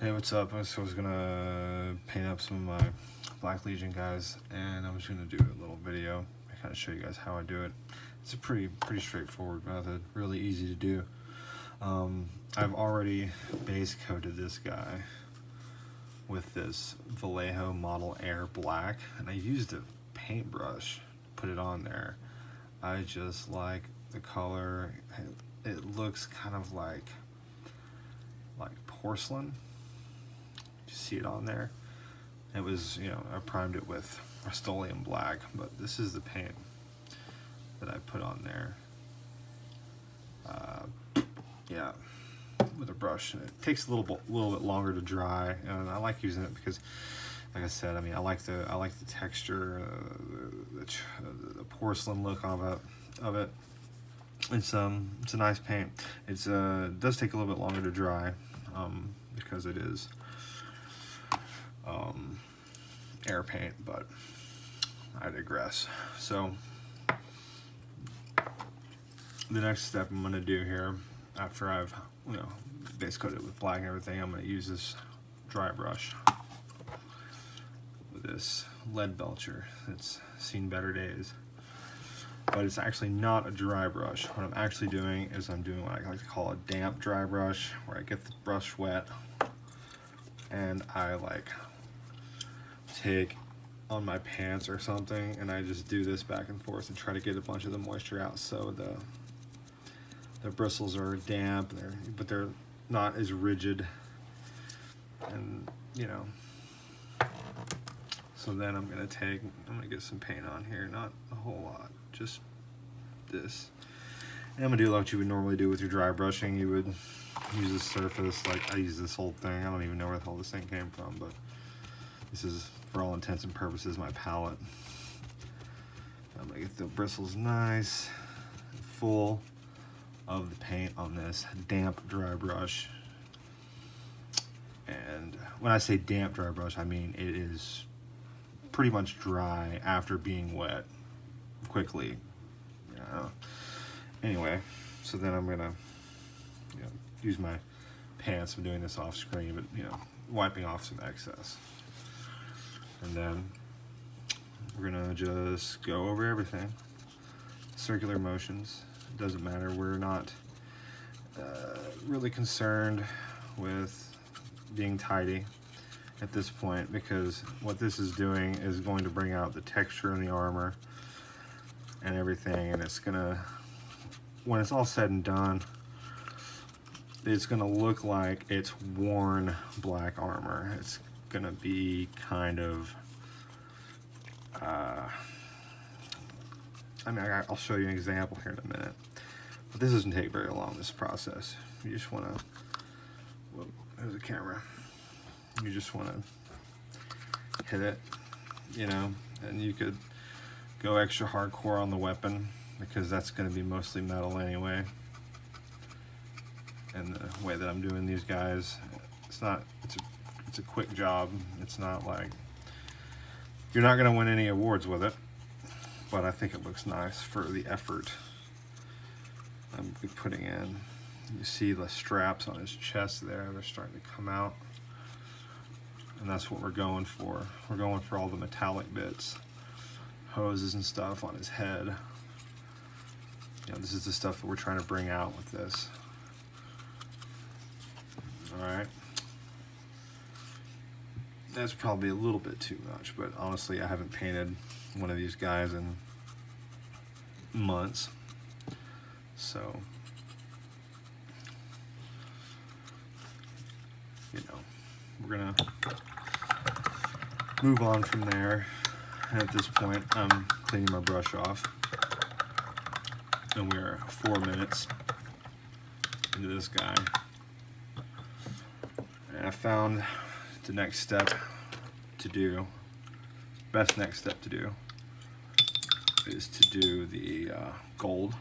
Hey, what's up? I was gonna paint up some of my Black Legion guys, and I was gonna do a little video to kind of show you guys how I do it. It's a pretty straightforward method, really easy to do. I've already base coated this guy with this Vallejo Model Air Black, and I used a paintbrush to put it on there. I just like the color. It looks kind of like porcelain. You see it on there. It was, I primed it with Rust-Oleum Black, but this is the paint that I put on there. Yeah, with a brush, and it takes a little bit longer to dry, and I like using it because, like I said, I like the texture, the porcelain look of it. It's a nice paint. It does take a little bit longer to dry, because it is air paint, but I digress. So the next step I'm going to do here, after I've base coated it with black and everything, I'm going to use this dry brush with this lead belcher. It's seen better days, but it's actually not a dry brush. What I'm actually doing is I'm doing what I like to call a damp dry brush, where I get the brush wet and I take on my pants or something, and I just do this back and forth and try to get a bunch of the moisture out, so the bristles are damp, but they're not as rigid, and so then I'm gonna get some paint on here, not a whole lot, just this. And I'm gonna do what you would normally do with your dry brushing. You would use a surface, like I use this whole thing. I don't even know where the hell this thing came from, but this is, for all intents and purposes, my palette. I'm gonna get the bristles nice, full of the paint on this damp dry brush. And when I say damp dry brush, I mean it is pretty much dry after being wet quickly. Anyway, so then I'm gonna use my pants. I'm doing this off screen, but wiping off some excess. And then we're gonna just go over everything. Circular motions, it doesn't matter. We're not really concerned with being tidy at this point, because what this is doing is going to bring out the texture in the armor and everything, and it's gonna, when it's all said and done, it's gonna look like it's worn black armor. It's gonna be kind of, I'll show you an example here in a minute, but this doesn't take very long, this process. You just wanna, whoa, there's a camera. You just wanna hit it, and you could go extra hardcore on the weapon, because that's gonna be mostly metal anyway. And the way that I'm doing these guys, it's a quick job. It's not like, you're not gonna win any awards with it, but I think it looks nice for the effort I'm putting in. You see the straps on his chest there, they're starting to come out. And that's what we're going for. We're going for all the metallic bits, hoses and stuff on his head. This is the stuff that we're trying to bring out with this. Alright. That's probably a little bit too much, but honestly, I haven't painted one of these guys in months. So, we're gonna move on from there. And at this point, I'm cleaning my brush off. And we're 4 minutes into this guy. And I found the next step to do, best next step to do, is to do the gold.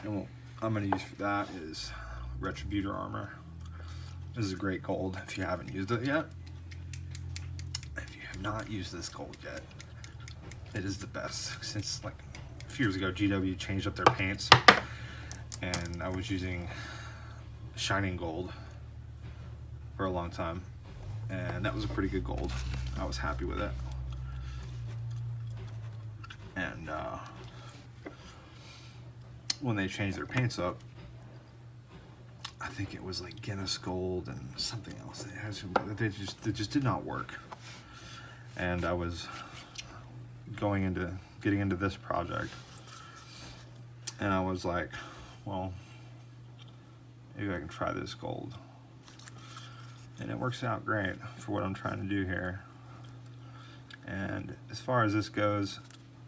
And what I'm going to use for that is Retributor Armor. This is a great gold if you haven't used it yet. If you have not used this gold yet, it is the best. Since like a few years ago, GW changed up their paints, and I was using Shining Gold for a long time, and that was a pretty good gold. I was happy with it. And when they changed their paints up, I think it was like Guinness Gold and something else. They just did not work. And I was getting into this project, and I was like, well, maybe I can try this gold. And it works out great for what I'm trying to do here. And as far as this goes,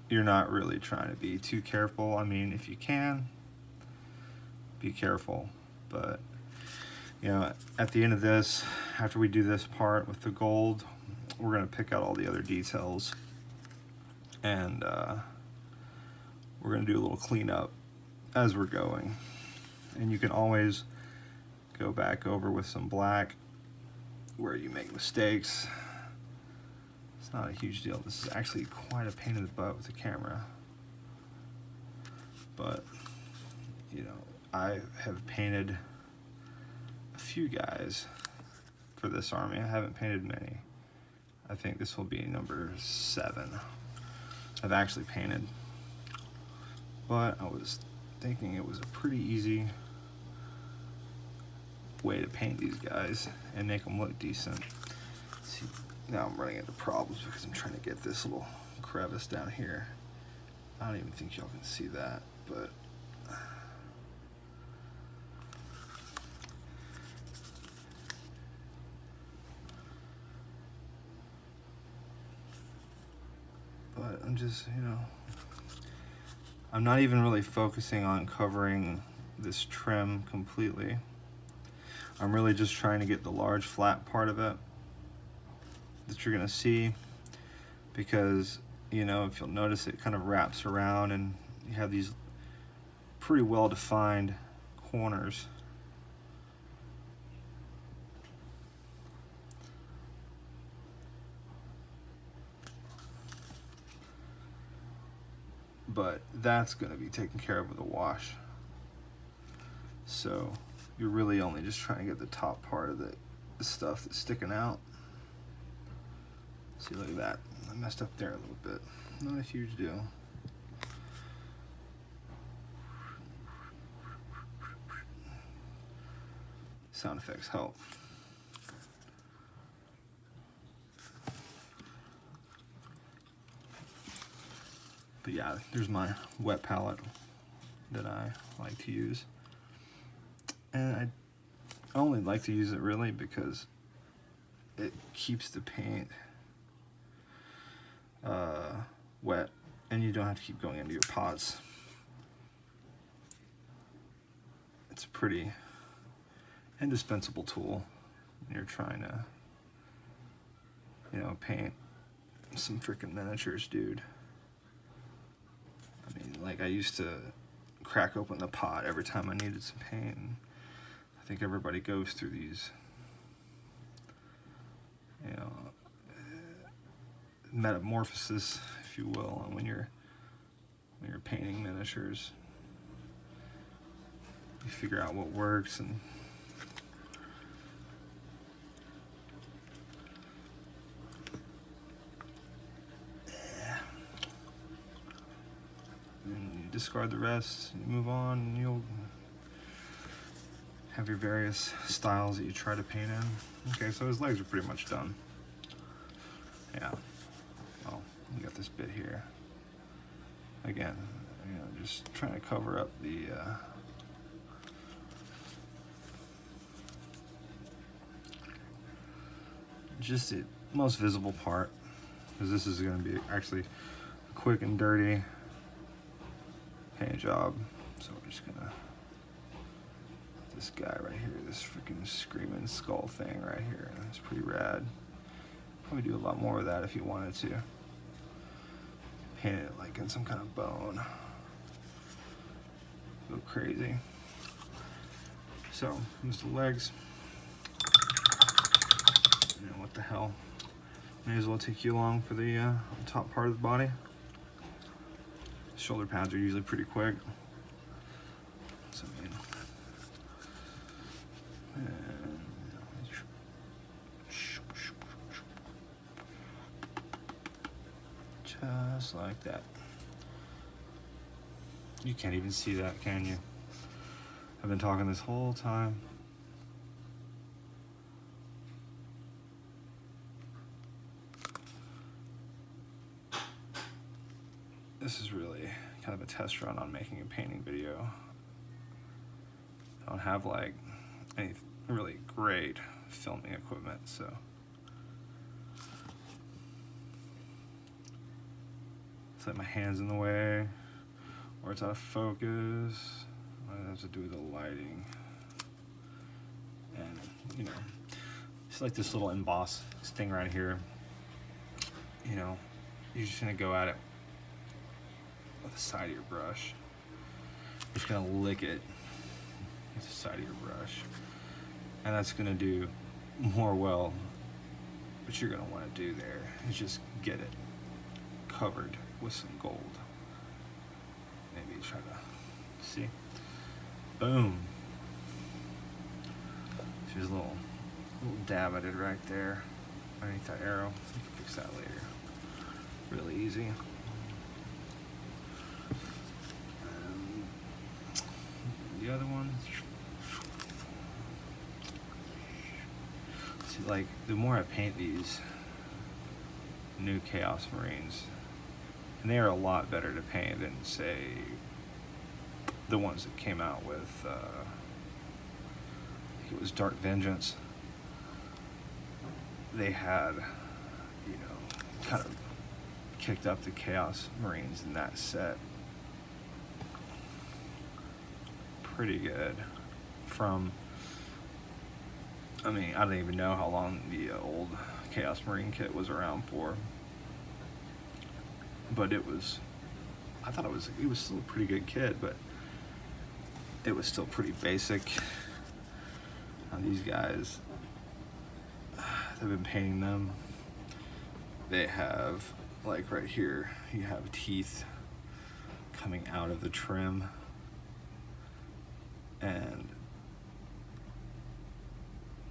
you're not really trying to be too careful. I mean, if you can, be careful. But, you know, at the end of this, after we do this part with the gold, we're going to pick out all the other details. And we're going to do a little cleanup as we're going. And you can always go back over with some black where you make mistakes. It's not a huge deal. This is actually quite a pain in the butt with the camera. But, you know, I have painted a few guys for this army. I haven't painted many. I think this will be number 7 I've actually painted. But I was thinking it was a pretty easy way to paint these guys and make them look decent. See, now I'm running into problems because I'm trying to get this little crevice down here. I don't even think y'all can see that, but I'm just, you know, I'm not even really focusing on covering this trim completely. I'm really just trying to get the large flat part of it that you're gonna see, because, you know, if you'll notice, it kind of wraps around and you have these pretty well defined corners. But that's going to be taken care of with a wash. So you're really only just trying to get the top part of the stuff that's sticking out. See, look at that. I messed up there a little bit. Not a huge deal. Sound effects help. But yeah, there's my wet palette that I like to use. And I only like to use it really because it keeps the paint wet, and you don't have to keep going into your pots. It's a pretty indispensable tool when you're trying to, you know, paint some freaking miniatures, dude. I mean, like, I used to crack open the pot every time I needed some paint. And I think everybody goes through these, you know, metamorphosis, if you will, and when you're painting miniatures, you figure out what works. And discard the rest, you move on, and you'll have your various styles that you try to paint in. Okay, so his legs are pretty much done. Yeah. Well, you got this bit here. Again, you know, just trying to cover up the just the most visible part, because this is going to be actually a quick and dirty paint job. So we're just gonna, this guy right here, this freaking screaming skull thing right here, it's pretty rad. Probably do a lot more of that if you wanted to. Paint it like in some kind of bone. Go crazy. So here's the legs. You know, what the hell? May as well take you along for the top part of the body. Shoulder pads are usually pretty quick. So, you know, and Just like that. You can't even see that, can you? I've been talking this whole time. This is really kind of a test run on making a painting video. I don't have like any really great filming equipment, so it's like my hand's in the way, or it's out of focus. It has to do with the lighting. And you know, it's like this little emboss thing right here. You know, you're just gonna go at it with the side of your brush. You're just gonna lick it with the side of your brush, and that's gonna do more well. What you're gonna want to do there is just get it covered with some gold. Maybe try to see. Boom. There's a little dab I did right there underneath that arrow. You can fix that later. Really easy. The other one, see, like, the more I paint these new Chaos Marines, and they are a lot better to paint than, say, the ones that came out with, I think it was Dark Vengeance. They had, you know, kind of kicked up the Chaos Marines in that set pretty good. From, I mean, I don't even know how long the old Chaos Marine kit was around for, but it was, I thought it was still a pretty good kit, but it was still pretty basic. These guys, they've been painting them. They have, like right here, you have teeth coming out of the trim, and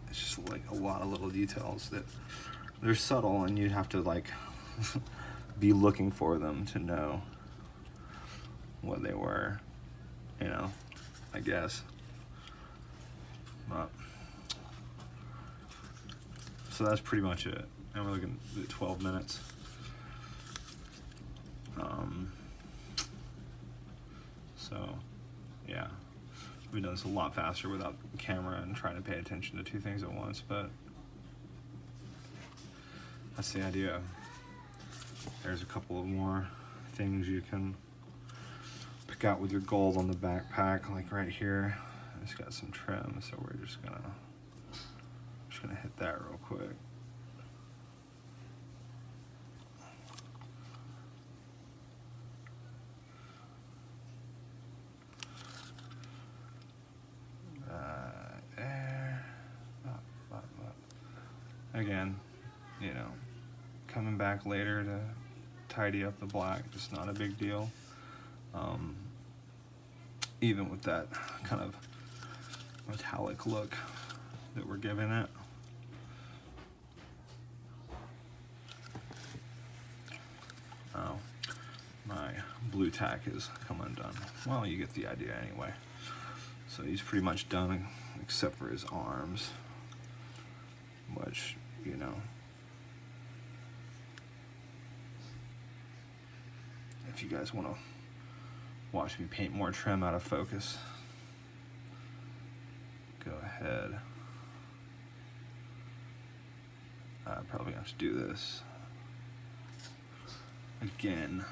it's just like a lot of little details that they're subtle, and you have to like be looking for them to know what they were, you know, I guess. But, so that's pretty much it. And we're looking at 12 minutes. So, yeah. We've done this a lot faster without the camera and trying to pay attention to two things at once, but that's the idea. There's a couple of more things you can pick out with your gold on the backpack, like right here. It's got some trim, so we're just gonna hit that real quick. Again, you know, coming back later to tidy up the black, just not a big deal. Even with that kind of metallic look that we're giving it. Oh, my blue tack has come undone. Well, you get the idea anyway. So he's pretty much done except for his arms, which, you know, if you guys want to watch me paint more trim out of focus, go ahead. I probably have to do this again.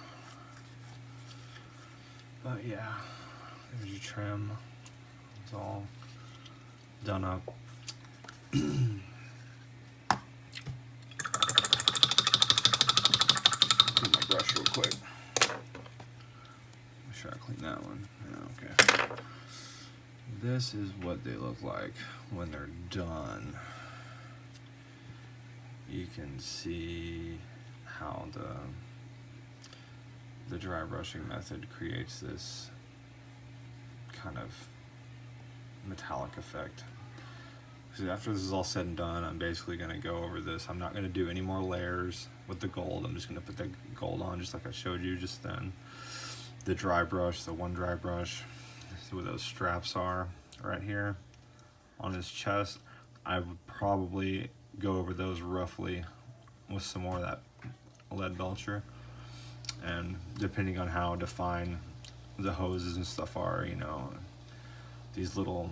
But yeah, there's your trim. It's all done up. Get my brush real quick. Make sure I clean that one. Yeah, okay. This is what they look like when they're done. You can see how the dry brushing method creates this kind of metallic effect. because after this is all said and done, I'm basically going to go over this. I'm not going to do any more layers with the gold. I'm just going to put the gold on just like I showed you just then. The dry brush, the one dry brush, see where those straps are right here on his chest. I would probably go over those roughly with some more of that lead belcher, and depending on how defined the hoses and stuff are, you know, these little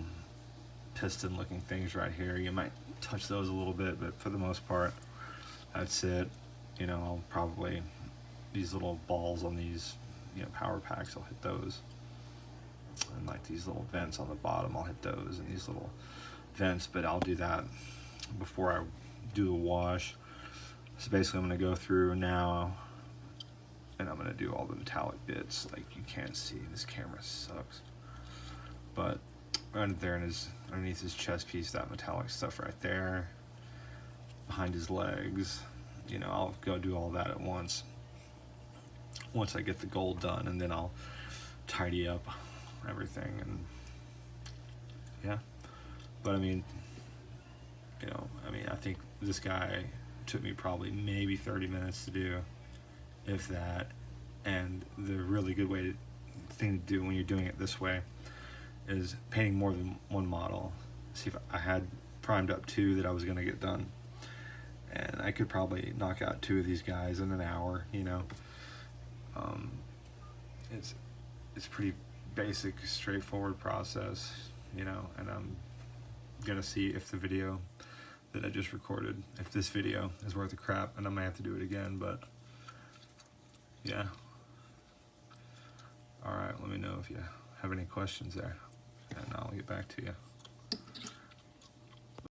piston looking things right here, you might touch those a little bit, but for the most part that's it. You know, I'll probably, these little balls on these, you know, power packs, I'll hit those, and like these little vents on the bottom, I'll hit those, and these little vents, but I'll do that before I do the wash. So basically I'm going to go through now and I'm going to do all the metallic bits. Like, you can't see, this camera sucks, but right there in his, underneath his chest piece, that metallic stuff right there, behind his legs, you know, I'll go do all that at once I get the gold done, and then I'll tidy up everything. And yeah, but I mean, you know, I think this guy took me probably maybe 30 minutes to do, if that. And the really good thing to do when you're doing it this way is painting more than one model. See, if I had primed up 2 that I was going to get done, and I could probably knock out 2 of these guys in an hour, you know. It's pretty basic, straightforward process, you know. And I'm gonna see if the video that I just recorded, if this video is worth a crap, and I might have to do it again, but yeah. All right, let me know if you have any questions there, and I'll get back to you.